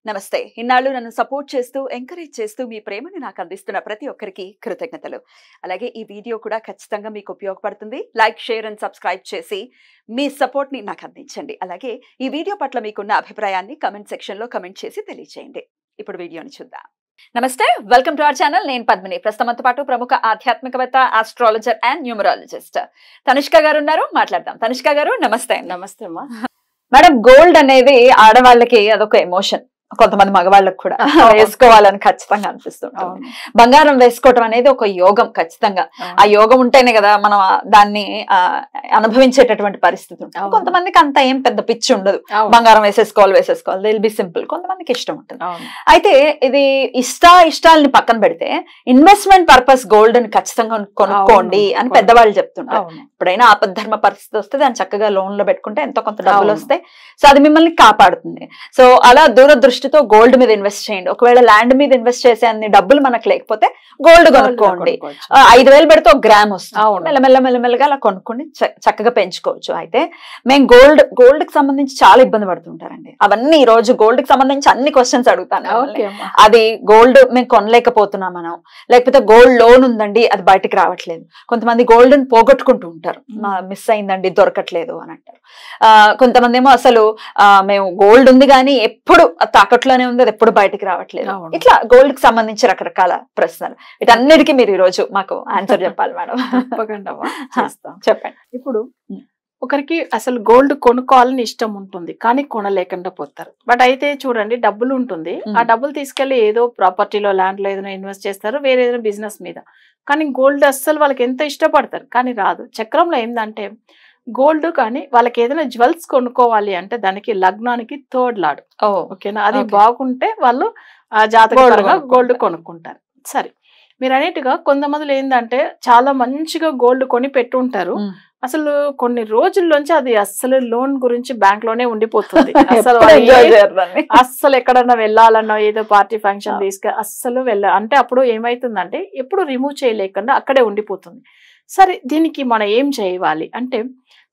నమస్తే. ఇన్నాళ్ళు నన్ను సపోర్ట్ చేస్తూ, ఎంకరేజ్ చేస్తూ మీ ప్రేమని నాకు అందిస్తున్న ప్రతి ఒక్కరికి కృతజ్ఞతలు. అలాగే ఈ వీడియో కూడా ఖచ్చితంగా మీకు ఉపయోగపడుతుంది. లైక్, షేర్ అండ్ సబ్స్క్రైబ్ చేసి మీ సపోర్ట్‌ని నాకు అందించండి. అలాగే ఈ వీడియో పట్ల మీకున్న అభిప్రాయాన్ని కామెంట్ సెక్షన్‌లో కామెంట్ చేసి తెలియజేయండి. ఇప్పుడు వీడియోని చూద్దాం. నమస్తే, వెల్కమ్ టు అవర్ ఛానల్. నేను పద్మిని. ప్రస్తుతంతో పాటు ప్రముఖ ఆధ్యాత్మికవేత్త, ఆస్ట్రాలజర్ అండ్ న్యూమరాలజిస్ట్ తనిష్క గారు ఉన్నారు. మాట్లాడదాం. తనిష్క గారు నమస్తే. నమస్తే అమ్మా. మేడం, గోల్డ్ అనేది ఆడవాళ్ళకి అదొక ఎమోషన్. కొంతమంది మగవాళ్ళకి కూడా వేసుకోవాలని ఖచ్చితంగా అనిపిస్తుంటుంది. బంగారం వేసుకోవటం అనేది ఒక యోగం. ఖచ్చితంగా ఆ యోగం ఉంటేనే కదా మనం దాన్ని అనుభవించేటటువంటి పరిస్థితి ఉంటుంది. కొంతమందికి అంత ఏం పెద్ద పిచ్చి ఉండదు, బంగారం వేసేసుకోవాలి దిల్ బి సింపుల్. కొంతమందికి ఇష్టం ఉంటుంది. అయితే ఇది ఇష్టాలని పక్కన పెడితే ఇన్వెస్ట్మెంట్ పర్పస్ గోల్డ్ ని ఖచ్చితంగా కొనుక్కోండి అని పెద్దవాళ్ళు చెప్తుంటారు. ఎప్పుడైనా ఆపద్ధర్మ పరిస్థితి వస్తే దాన్ని చక్కగా లోన్ లో పెట్టుకుంటే ఎంతో కొంత డబ్బులు వస్తాయి. సో అది మిమ్మల్ని కాపాడుతుంది. సో అలా దూరదృష్టితో గోల్డ్ మీద ఇన్వెస్ట్ చేయండి. ఒకవేళ ల్యాండ్ మీద ఇన్వెస్ట్ చేసే అన్ని డబ్బులు మనకు లేకపోతే గోల్డ్ కొనుక్కోండి. 5,000 పెడితే 1 గ్రామ్ వస్తుంది. మెల్లమెల్లగా అలా కొనుక్కొని చక్కగా పెంచుకోవచ్చు. అయితే మేము గోల్డ్ కి సంబంధించి చాలా ఇబ్బంది పడుతుంటారండి. అవన్నీ ఈ రోజు గోల్డ్ కి సంబంధించి అన్ని క్వశ్చన్స్ అడుగుతాను. అది గోల్డ్ మేము కొనలేకపోతున్నాం మనం, లేకపోతే గోల్డ్ లోన్ ఉందండి అది బయటకు రావట్లేదు. కొంతమంది గోల్డ్ ని పోగొట్టుకుంటూ ఉంటారు, మిస్ అయిందండి దొరకట్లేదు అని అంటారు. కొంతమంది ఏమో అసలు మేము గోల్డ్ ఉంది కానీ ఎప్పుడు తాకట్లోనే ఉంది, అది ఎప్పుడు బయటకు రావట్లేదు. ఇట్లా గోల్డ్ కి సంబంధించి రకరకాల ప్రశ్నలు. వీటన్నిటికీ మీరు ఈ రోజు మాకు ఆన్సర్ చెప్పాలి మేడం. చెప్పండి. ఇప్పుడు ఒకరికి అసలు గోల్డ్ కొనుక్కోవాలని ఇష్టం ఉంటుంది కానీ కొనలేకుండా పోతారు. బట్ అయితే చూడండి, డబ్బులు ఉంటుంది, ఆ డబ్బులు తీసుకెళ్లి ఏదో ప్రాపర్టీలో, ల్యాండ్ లో ఏదైనా ఇన్వెస్ట్ చేస్తారు, వేరే ఏదైనా బిజినెస్ మీద. కానీ గోల్డ్ అస్సలు వాళ్ళకి ఎంత ఇష్టపడతారు కానీ రాదు. చక్రంలో ఏంటంటే గోల్డ్ కానీ వాళ్ళకి ఏదైనా జ్యువెల్స్ కొనుక్కోవాలి అంటే దానికి లగ్నానికి 3rd లార్డ్. ఓకేనా, అది బాగుంటే వాళ్ళు జాతకంగా గోల్డ్ కొనుక్కుంటారు. సరే, మీరు అనేట్టుగా కొంతమంది ఏంటంటే చాలా మంచిగా గోల్డ్ కొని పెట్టుంటారు, అసలు కొన్ని రోజుల్లోంచి అది అస్సలు లోన్ గురించి బ్యాంక్ లోనే ఉండిపోతుంది. అస్సలు ఎక్కడన్నా వెళ్ళాలన్నా ఏదో పార్టీ ఫంక్షన్ అస్సలు అంటే అప్పుడు ఏమైతుందంటే ఎప్పుడు రిమూవ్ చేయలేకుండా అక్కడే ఉండిపోతుంది. సరే, దీనికి మనం ఏం చేయాలి అంటే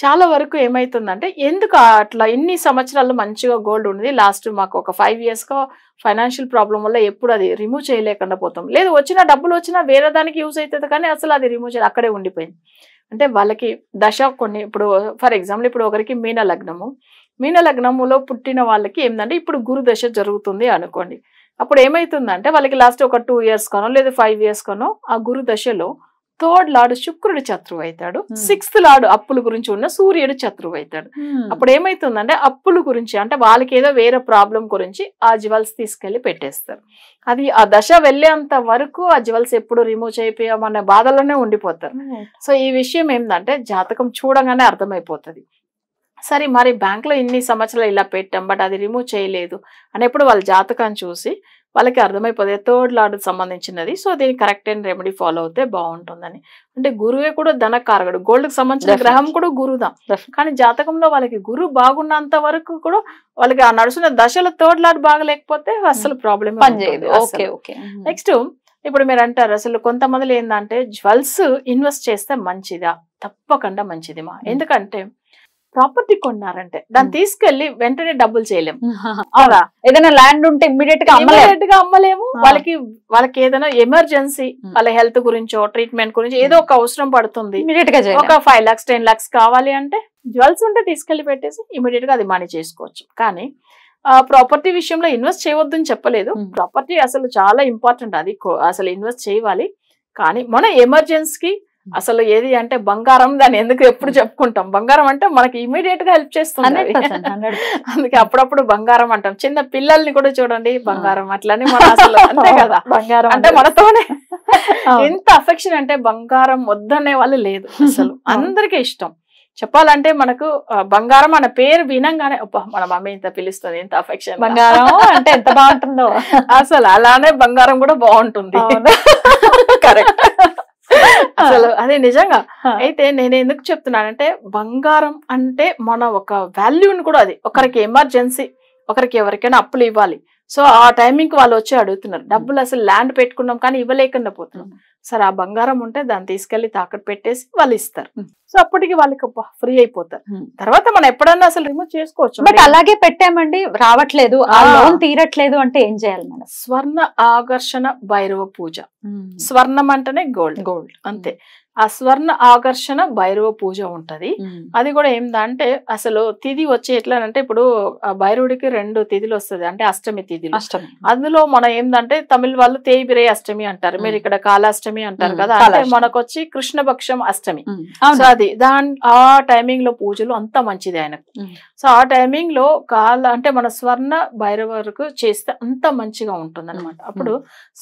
చాలా వరకు ఏమైతుందంటే ఎందుకు అట్లా ఇన్ని సంవత్సరాలు మంచిగా గోల్డ్ ఉంది, లాస్ట్ మాకు ఒక 5 years గా ఫైనాన్షియల్ ప్రాబ్లం వల్ల ఎప్పుడు అది రిమూవ్ చేయలేకుండా పోతాం. లేదు, వచ్చిన డబ్బులు వచ్చినా వేరే దానికి యూజ్ అవుతుంది కానీ అసలు అది రిమూవ్ చేయాలి, అక్కడే ఉండిపోయింది. అంటే వాళ్ళకి దశ కొన్ని, ఇప్పుడు ఫర్ ఎగ్జాంపుల్ ఇప్పుడు ఒకరికి మీన లగ్నములో పుట్టిన వాళ్ళకి ఏంటంటే ఇప్పుడు గురు దశ జరుగుతుంది అనుకోండి. అప్పుడు ఏమైతుందంటే వాళ్ళకి లాస్ట్ ఒక 2 years కానో లేదా 5 years కానో ఆ గురు దశలో 3rd లార్డ్ శుక్రుడు శత్రువు అవుతాడు, 6th లార్డ్ అప్పుల గురించి ఉన్న సూర్యుడు శత్రువు అవుతాడు. అప్పుడు ఏమైతుందంటే అప్పుల గురించి అంటే వాళ్ళకి ఏదో వేరే ప్రాబ్లం గురించి ఆ జ్యువెల్స్ తీసుకెళ్లి పెట్టేస్తారు. అది ఆ దశ వెళ్ళేంత వరకు ఆ జ్యువెల్స్ ఎప్పుడు రిమూవ్ చేయమనే బాధలోనే ఉండిపోతారు. సో ఈ విషయం ఏంటంటే జాతకం చూడగానే అర్థమైపోతుంది. సరే, మరి బ్యాంక్ లో ఇన్ని సంవత్సరాలు ఇలా పెట్టాం బట్ అది రిమూవ్ చేయలేదు అనేప్పుడు వాళ్ళ జాతకాన్ని చూసి వాళ్ళకి అర్థమైపోతుంది 3rd లార్డ్ సంబంధించినది. సో దీనికి కరెక్ట్ అయిన రెమెడీ ఫాలో అవుతే బాగుంటుందని. అంటే గురువే కూడా ధనకారకుడు, గోల్డ్ కి సంబంధించిన గ్రహం కూడా గురుదా. కానీ జాతకంలో వాళ్ళకి గురు బాగున్నంత వరకు కూడా వాళ్ళకి ఆ నడుస్తున్న దశలో 3rd లార్డ్ బాగలేకపోతే అసలు ప్రాబ్లం పనిచేయదు. నెక్స్ట్, ఇప్పుడు మీరు అంటారు అసలు కొంతమంది ఏంటంటే జ్యువెల్స్ ఇన్వెస్ట్ చేస్తే మంచిదా? తప్పకుండా మంచిది మా. ఎందుకంటే ప్రాపర్టీ కొన్నారంటే దాన్ని తీసుకెళ్లి వెంటనే డబ్బులు చేయలేము. ఏదైనా ల్యాండ్ ఉంటే ఇమ్మీడియట్ గా అమ్మలేము. వాళ్ళకి ఏదైనా ఎమర్జెన్సీ, వాళ్ళ హెల్త్ గురించో ట్రీట్మెంట్ గురించి ఏదో ఒక అవసరం పడుతుంది, ఒక 5 lakhs 10 lakhs కావాలి అంటే జ్యువెల్స్ ఉంటే తీసుకెళ్లి పెట్టేసి ఇమీడియట్ గా అది మనీ చేసుకోవచ్చు. కానీ ప్రాపర్టీ విషయంలో ఇన్వెస్ట్ చేయవద్దు అని చెప్పలేదు. ప్రాపర్టీ అసలు చాలా ఇంపార్టెంట్, అది అసలు ఇన్వెస్ట్ చేయాలి. కానీ మన ఎమర్జెన్సీకి అసలు ఏది అంటే బంగారం, దాన్ని ఎందుకు ఎప్పుడు చెప్పుకుంటాం, బంగారం అంటే మనకి ఇమీడియట్ గా హెల్ప్ చేస్తుంది. అందుకే అప్పుడప్పుడు బంగారం అంటాం. చిన్న పిల్లల్ని కూడా చూడండి బంగారం అట్లని మన అసలు అంతే కదా, బంగారం అంటే మనతోనే ఎంత అఫెక్షన్ అంటే బంగారం వద్దనే వాళ్ళు లేదు అసలు, అందరికీ ఇష్టం. చెప్పాలంటే మనకు బంగారం అన్న పేరు వినంగానే మన మమ్మీ ఇంత పిలుస్తుంది, ఎంత అఫెక్షన్, బంగారం అంటే ఎంత బాగుంటుందో అసలు. అలానే బంగారం కూడా బాగుంటుంది. కరెక్ట్, అసలు అదే నిజంగా. అయితే నేను ఎందుకు చెప్తున్నానంటే బంగారం అంటే మన ఒక వాల్యూని కూడా, అది ఒకరికి ఎమర్జెన్సీ, ఒకరికి ఎవరికైనా అప్పులు ఇవ్వాలి. సో ఆ టైమింగ్ కి వాళ్ళు వచ్చి అడుగుతున్నారు, డబ్బులు అసలు ల్యాండ్ పెట్టుకున్నాం కానీ ఇవ్వలేకుండా పోతున్నాం. సరే ఆ బంగారం ఉంటే దాన్ని తీసుకెళ్లి తాకట్టు పెట్టేసి వాళ్ళు ఇస్తారు. సో అప్పటికి వాళ్ళకి ఫ్రీ అయిపోతారు. తర్వాత మనం ఎప్పుడన్నా అసలు రిమూవ్ చేసుకోవచ్చు. బట్ అలాగే పెట్టామండి రావట్లేదు, ఆ లోన్ తీరట్లేదు అంటే ఏం చేయాలి మేడం? స్వర్ణ ఆకర్షణ భైరవ పూజ. స్వర్ణం అంటేనే గోల్డ్, అంతే. ఆ స్వర్ణ ఆకర్షణ భైరవ పూజ ఉంటది. అది కూడా ఏందంటే అసలు తిథి వచ్చి ఎట్లా అంటే ఇప్పుడు భైరవుడికి 2 తిథులు వస్తుంది, అంటే అష్టమి తిథులు. అందులో మనం ఏందంటే తమిళ వాళ్ళు తేయిబిరే అష్టమి అంటారు, మీరు ఇక్కడ కాలాష్టమి అంటారు కదా. అంటే మనకు వచ్చి కృష్ణపక్షం అష్టమి. సో అది ఆ టైమింగ్ లో పూజలు అంత మంచిది ఆయనకు. సో ఆ టైమింగ్ లో అంటే మన స్వర్ణ భైరవకు చేస్తే అంత మంచిగా ఉంటుంది అనమాట. అప్పుడు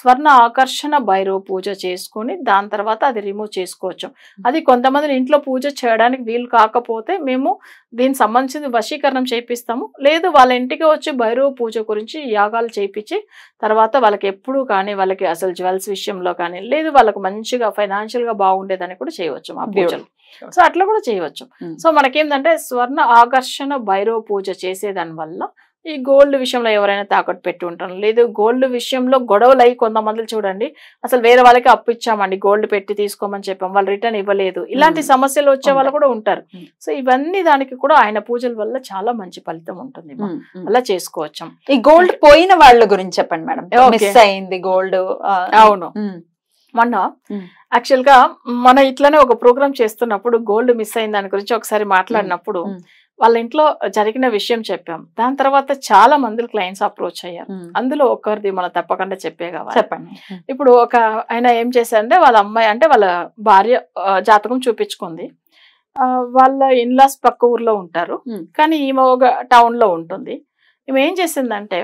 స్వర్ణ ఆకర్షణ భైరవ పూజ చేసుకుని దాని తర్వాత అది రిమూవ్ చేసుకోవచ్చు. అది కొంతమంది ఇంట్లో పూజ చేయడానికి వీలు కాకపోతే మేము దీనికి సంబంధించిన వశీకరణం చేపిస్తాము, లేదు వాళ్ళ ఇంటికి వచ్చి భైరవ పూజ గురించి యాగాలు చేయించి తర్వాత వాళ్ళకి ఎప్పుడు కానీ వాళ్ళకి అసలు జ్యువెల్స్ విషయంలో కానీ లేదు వాళ్ళకి మంచిగా ఫైనాన్షియల్ గా బాగుండేదని కూడా చేయవచ్చు మా పూజలు. సో అట్లా కూడా చేయవచ్చు. సో మనకేంటంటే స్వర్ణ ఆకర్షణ భైరవ పూజ చేసేదాని వల్ల ఈ గోల్డ్ విషయంలో ఎవరైనా తాకట్టు పెట్టి ఉంటారు, లేదు గోల్డ్ విషయంలో గొడవలు అయ్యి కొంతమంది చూడండి అసలు వేరే వాళ్ళకి అప్పు ఇచ్చామండి గోల్డ్ పెట్టి తీసుకోమని చెప్పాం, వాళ్ళు రిటర్న్ ఇవ్వలేదు, ఇలాంటి సమస్యలు వచ్చే వాళ్ళు కూడా ఉంటారు. సో ఇవన్నీ దానికి కూడా ఆయన పూజల వల్ల చాలా మంచి ఫలితం ఉంటుంది, అలా చేసుకోవచ్చు. ఈ గోల్డ్ పోయిన వాళ్ళ గురించి చెప్పండి మేడం. మిస్ అయింది గోల్డ్. అవును, మొన్న యాక్చువల్ గా మన ఇట్లానే ఒక ప్రోగ్రామ్ చేస్తున్నప్పుడు గోల్డ్ మిస్ అయిన దాని గురించి ఒకసారి మాట్లాడినప్పుడు వాళ్ళ ఇంట్లో జరిగిన విషయం చెప్పాం. దాని తర్వాత చాలా మంది క్లయింట్స్ అప్రోచ్ అయ్యారు. అందులో ఒకరిది మనం తప్పకుండా చెప్పే కావాలి. చెప్పండి. ఇప్పుడు ఒక ఆయన ఏం చేశారంటే వాళ్ళ అమ్మాయి అంటే వాళ్ళ భార్య జాతకం చూపించుకుంది. వాళ్ళ ఇన్లాస్ పక్క ఊర్లో ఉంటారు, కానీ ఈమె ఒక టౌన్ లో ఉంటుంది. ఈమె ఏం చేసిందంటే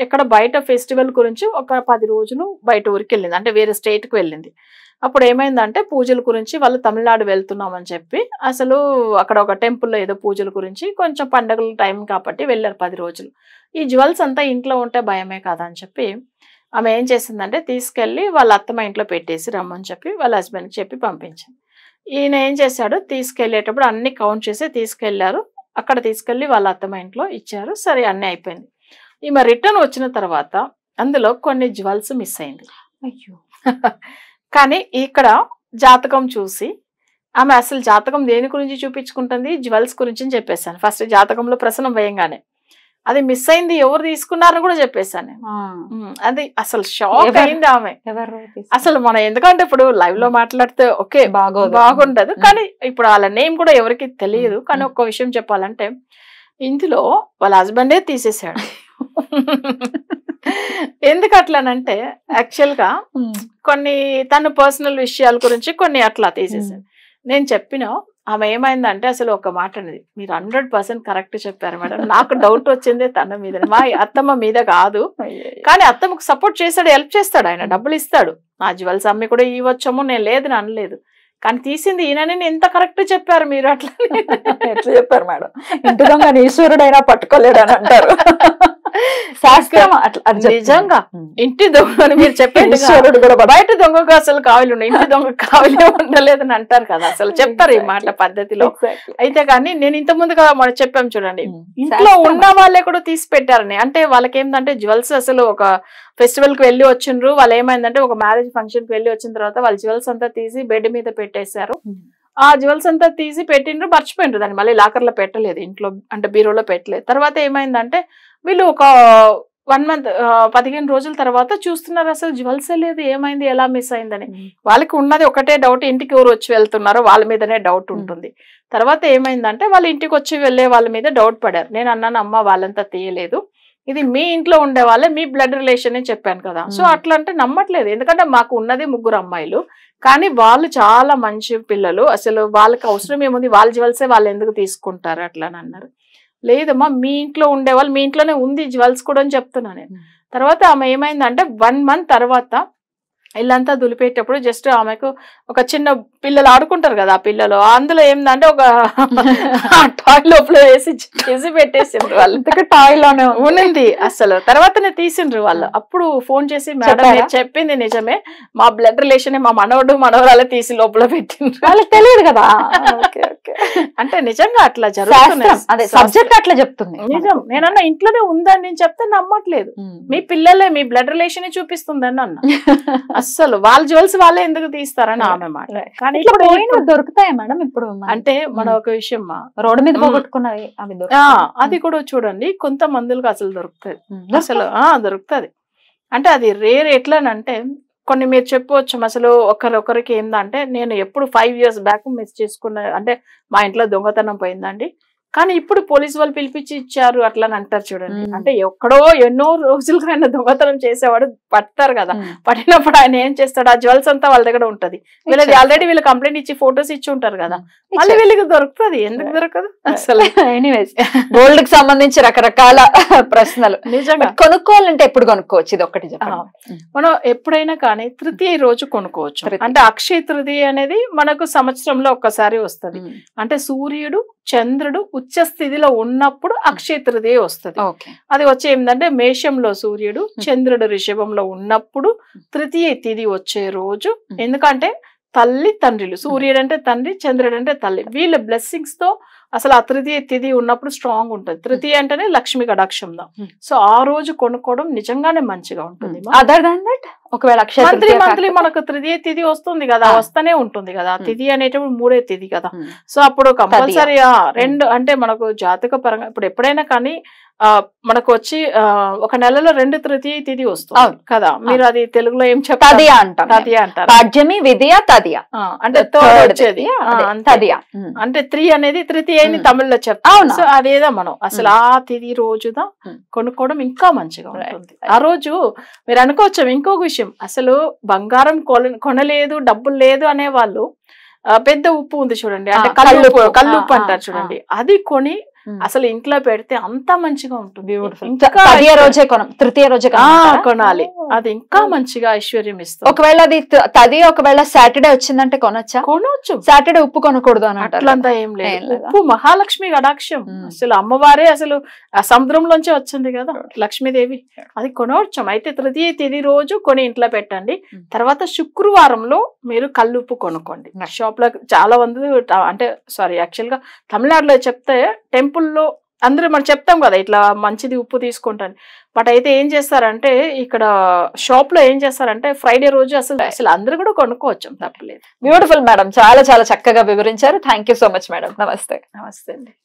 ఎక్కడ బయట ఫెస్టివల్ గురించి ఒక 10 రోజులు బయట ఊరికి వెళ్ళింది, అంటే వేరే స్టేట్ కి వెళ్ళింది. అప్పుడు ఏమైందంటే పూజల గురించి వాళ్ళు తమిళనాడు వెళ్తున్నామని చెప్పి అసలు అక్కడ ఒక టెంపుల్లో ఏదో పూజల గురించి కొంచెం పండగల టైం కాబట్టి వెళ్ళారు 10 రోజులు. ఈ జ్యువెల్స్ అంతా ఇంట్లో ఉంటే భయమే కదా అని చెప్పి ఆమె ఏం చేసిందంటే తీసుకెళ్లి వాళ్ళ అత్తమ్మ ఇంట్లో పెట్టేసి రమ్మని చెప్పి వాళ్ళ హస్బెండ్కి చెప్పి పంపించింది. ఈయన ఏం చేశాడు, తీసుకెళ్లేటప్పుడు అన్ని కౌంట్ చేసి తీసుకెళ్లారు. అక్కడ తీసుకెళ్లి వాళ్ళ అత్తమ్మ ఇంట్లో ఇచ్చారు. సరే అన్నీ అయిపోయింది. ఈమె రిటర్న్ వచ్చిన తర్వాత అందులో కొన్ని జ్యువెల్స్ మిస్ అయింది. అయ్యో. కానీ ఇక్కడ జాతకం చూసి ఆమె అసలు జాతకం దేని గురించి చూపించుకుంటుంది, జ్యువెల్స్ గురించి చెప్పేశాను. ఫస్ట్ జాతకంలో ప్రసనం వేయంగానే అది మిస్ అయింది, ఎవరు తీసుకున్నారని కూడా చెప్పేశాను. అది అసలు షాక్ అయింది ఆమె. అసలు మనం ఎందుకంటే ఇప్పుడు లైవ్ లో మాట్లాడితే ఓకే బాగుండదు, కానీ ఇప్పుడు వాళ్ళ నేమ్ కూడా ఎవరికి తెలియదు. కానీ ఒక్క విషయం చెప్పాలంటే ఇందులో వాళ్ళ హస్బెండే తీసేసాడు. ఎందుకు అట్లానంటే యాక్చువల్ గా కొన్ని తన పర్సనల్ విషయాల గురించి కొన్ని అట్లా తీసేసాడు. నేను చెప్పిన ఆమె ఏమైందంటే అసలు ఒక మాట అనేది, మీరు 100% కరెక్ట్ చెప్పారు మేడం, నాకు డౌట్ వచ్చిందే తన మీద, మా అత్తమ్మ మీద కాదు. కానీ అత్తమ్మకు సపోర్ట్ చేస్తాడు, హెల్ప్ చేస్తాడు, ఆయన డబ్బులు ఇస్తాడు. నా జ్యువెల్స్ అమ్మి కూడా ఇవ్వచ్చాము, నేను లేదని అనలేదు. కానీ తీసింది ఈయనని ఎంత కరెక్ట్ చెప్పారు మీరు. అట్లా ఎట్లా చెప్పారు మేడం, ఇంటి దొంగ ఈశ్వరుడైనా పట్టుకోలేడు అని అంటారు. శాస్త్రం అట్లా నిజంగా ఇంటి దొంగ మీరు చెప్పండి, బయట దొంగకు అసలు కావిలు ఇంటి దొంగ కావిలే ఉండలేదని అంటారు కదా, అసలు చెప్తారు ఈ మాట పద్ధతిలో. అయితే కానీ నేను ఇంత ముందుగా మనం చెప్పాం చూడండి, ఇంట్లో ఉన్న వాళ్ళే కూడా తీసి పెట్టారని. అంటే వాళ్ళకి ఏంటంటే జ్యువెల్స్ అసలు ఒక ఫెస్టివల్ కి వెళ్ళి వచ్చిండ్రు, వాళ్ళు ఏమైందంటే ఒక మ్యారేజ్ ఫంక్షన్ కి వెళ్ళి వచ్చిన తర్వాత వాళ్ళ జ్యువెల్స్ అంతా తీసి బెడ్ మీద పెట్టేశారు. ఆ జ్యువెల్స్ అంతా తీసి పెట్టిండ్రు, మర్చిపోయిండ్రు దాన్ని, మళ్ళీ లాకర్ లో పెట్టలేదు, ఇంట్లో అంటే బీరోలో పెట్టలేదు. తర్వాత ఏమైందంటే వీళ్ళు ఒక 1 month 15 రోజుల తర్వాత చూస్తున్నారు అసలు జ్యువెల్స్ లేదు, ఏమైంది, ఎలా మిస్ అయిందని. వాళ్ళకి ఉన్నది ఒకటే డౌట్, ఇంటికి ఎవరు వచ్చి వెళ్తున్నారో వాళ్ళ మీదనే డౌట్ ఉంటుంది. తర్వాత ఏమైందంటే వాళ్ళ ఇంటికి వచ్చి వెళ్ళే వాళ్ళ మీద డౌట్ పడారు. నేను అన్నాను, అమ్మ వాళ్ళంతా తీయలేదు, ఇది మీ ఇంట్లో ఉండే వాళ్ళే, మీ బ్లడ్ రిలేషన్ అని చెప్పాను కదా. సో అట్లా అంటే నమ్మట్లేదు, ఎందుకంటే మాకు ఉన్నది 3 అమ్మాయిలు, కానీ వాళ్ళు చాలా మంచి పిల్లలు, అసలు వాళ్ళకి అవసరం ఏముంది, వాళ్ళ జ్యువెల్సే వాళ్ళు ఎందుకు తీసుకుంటారు అట్లా అని అన్నారు. లేదమ్మా మీ ఇంట్లో ఉండేవాళ్ళు, మీ ఇంట్లోనే ఉంది జ్యువెల్స్ కూడా అని చెప్తున్నా నేను. తర్వాత ఆమె ఏమైందంటే 1 month తర్వాత ఇల్లంతా దులిపేటప్పుడు జస్ట్ ఆమెకు ఒక చిన్న పిల్లలు ఆడుకుంటారు కదా, ఆ పిల్లలు అందులో ఏందంటే ఒక టాయ్ లోపల వేసి పెట్టేసిండ్రు వాళ్ళు. టాయ్ లోనే ఉన్నింది అసలు. తర్వాతనే తీసిండ్రు వాళ్ళు. అప్పుడు ఫోన్ చేసి మేడం మీరు చెప్పింది నిజమే, మా బ్లడ్ రిలేషన్ మా మనవడు మనవరాలే తీసి లోపల పెట్టిండ్రు. వాళ్ళకి తెలియదు కదా. అంటే నిజంగా అట్లా జరుగుతుంది, సబ్జెక్ట్ అట్లా చెప్తుంది. నిజం. నేనన్నా ఇంట్లోనే ఉందని నేను చెప్తే నమ్మట్లేదు, మీ పిల్లలే మీ బ్లడ్ రిలేషన్ చూపిస్తుందని అన్న. అస్సలు వాళ్ళ జ్యువెల్స్ వాళ్ళే ఎందుకు తీస్తారని ఆమె మాట. కానీ దొరుకుతాయి మేడం ఇప్పుడు. అంటే మన ఒక విషయం రోడ్డు మీద పోగొట్టుకున్నవి అది కూడా చూడండి, కొంత మందులకు అసలు దొరుకుతుంది, అసలు దొరుకుతుంది. అంటే అది రేర్. ఎట్లానంటే కొన్ని మీరు చెప్పవచ్చు అసలు ఒకరికి ఏందంటే, నేను ఎప్పుడు 5 years బ్యాక్ మిస్ చేసుకున్న, అంటే మా ఇంట్లో దొంగతనం పోయిందండి, కానీ ఇప్పుడు పోలీసు వాళ్ళు పిలిపించి ఇచ్చారు అట్లా అని అంటారు చూడండి. అంటే ఎక్కడో ఎన్నో రోజులుగా ఆయన దొంగతనం చేసేవాడు పడతారు కదా, పడినప్పుడు ఆయన ఏం చేస్తాడు, ఆ జ్యువెల్స్ అంతా వాళ్ళ దగ్గర ఉంటది, వీళ్ళది ఆల్రెడీ వీళ్ళు కంప్లైంట్ ఇచ్చి ఫొటోస్ ఇచ్చి ఉంటారు కదా, మళ్ళీ వీళ్ళకి దొరుకుతుంది. ఎందుకు దొరకదు అసలు. ఎనీవేస్ గోల్డ్ కి సంబంధించి రకరకాల ప్రశ్నలు. నిజంగా కొనుక్కోవాలంటే ఎప్పుడు కొనుక్కోవచ్చు, ఇది ఒక్కటి చెప్పండి. మనం ఎప్పుడైనా కానీ తృతీయ రోజు కొనుక్కోవచ్చు. అంటే అక్షయ తృతీయ అనేది మనకు సంవత్సరంలో ఒక్కసారి వస్తుంది. అంటే సూర్యుడు చంద్రుడు ఉచ్చ స్థితిలో ఉన్నప్పుడు అక్షయ తృతీయ వస్తుంది. అది వచ్చే ఏంటంటే మేషంలో సూర్యుడు చంద్రుడు రిషభంలో ఉన్నప్పుడు తృతీయ తిథి వచ్చే రోజు. ఎందుకంటే తల్లి తండ్రులు, సూర్యుడు అంటే తండ్రి, చంద్రుడు అంటే తల్లి, వీళ్ళ బ్లెస్సింగ్స్ తో అసలు ఆ తృతీయ తిథి ఉన్నప్పుడు స్ట్రాంగ్ ఉంటుంది. తృతీయ అంటేనే లక్ష్మి కటాక్షంలో. సో ఆ రోజు కొనుక్కోవడం నిజంగానే మంచిగా ఉంటుంది. అదర్ దాన్ దట్ ఒకవేళ మంత్లీ మనకు తృతీయ తిథి వస్తుంది కదా, వస్తూనే ఉంటుంది కదా. తిథి అనేటప్పుడు 3వ తిథి కదా. సో అప్పుడు కంపల్సరీ 2 అంటే మనకు జాతక పరంగా ఇప్పుడు ఎప్పుడైనా కానీ మనకు వచ్చి ఒక నెలలో 2 తృతీయ తిథి వస్తుంది కదా. మీరు అది తెలుగులో ఏం చెప్తారు? తదియా అంటారు. పాడ్యమి, విద్య, తదియా. అంటే థర్డ్ వచ్చేది తదియా. అంటే 3 అనేది తృతీయ అని తమిళ్లో చెప్తాం. సో అదేదా మనం అసలు ఆ తిథి రోజుదా కొనుక్కోవడం ఇంకా మంచిగా ఉంటుంది. ఆ రోజు మీరు అనుకోవచ్చు ఇంకొక విషయం, అసలు బంగారం కొనలేదు, డబ్బులు లేదు అనే వాళ్ళు పెద్ద ఉప్పు ఉంది చూడండి, అంటే కల్లుప్పు అంటారు చూడండి, అది కొని అసలు ఇంట్లో పెడితే అంత మంచిగా ఉంటుంది. తృతీయ రోజే కొనాలి, అది ఇంకా మంచిగా ఐశ్వర్యం ఇస్తుంది. ఒకవేళ అది ఒకవేళ సాటర్డే వచ్చిందంటే కొనొచ్చు. సాటర్డే ఉప్పు కొనకూడదు అని అట్లంతా ఏం లేదు. ఉప్పు మహాలక్ష్మి కటాక్షం, అసలు అమ్మవారే అసలు ఆ సముద్రంలోంచే వచ్చింది కదా లక్ష్మీదేవి, అది కొనవచ్చు. అయితే తృతీయ తిథి రోజు కొని ఇంట్లో పెట్టండి. తర్వాత శుక్రవారంలో మీరు కల్లుప్పు కొనుక్కోండి. షాప్ లో చాలా మంది అంటే యాక్చువల్ గా తమిళనాడులో చెప్తే టెంపుల్లో అందరూ మనం చెప్తాం కదా ఇట్లా మంచిది ఉప్పు తీసుకుంటాను. బట్ అయితే ఏం చేస్తారంటే ఇక్కడ షాప్ లో ఏం చేస్తారంటే ఫ్రైడే రోజు అసలు అందరూ కూడా కొనుక్కోవచ్చు, తప్పలేదు. బ్యూటిఫుల్ మేడం, చాలా చాలా చక్కగా వివరించారు. Thank you so much madam. నమస్తే. నమస్తే అండి.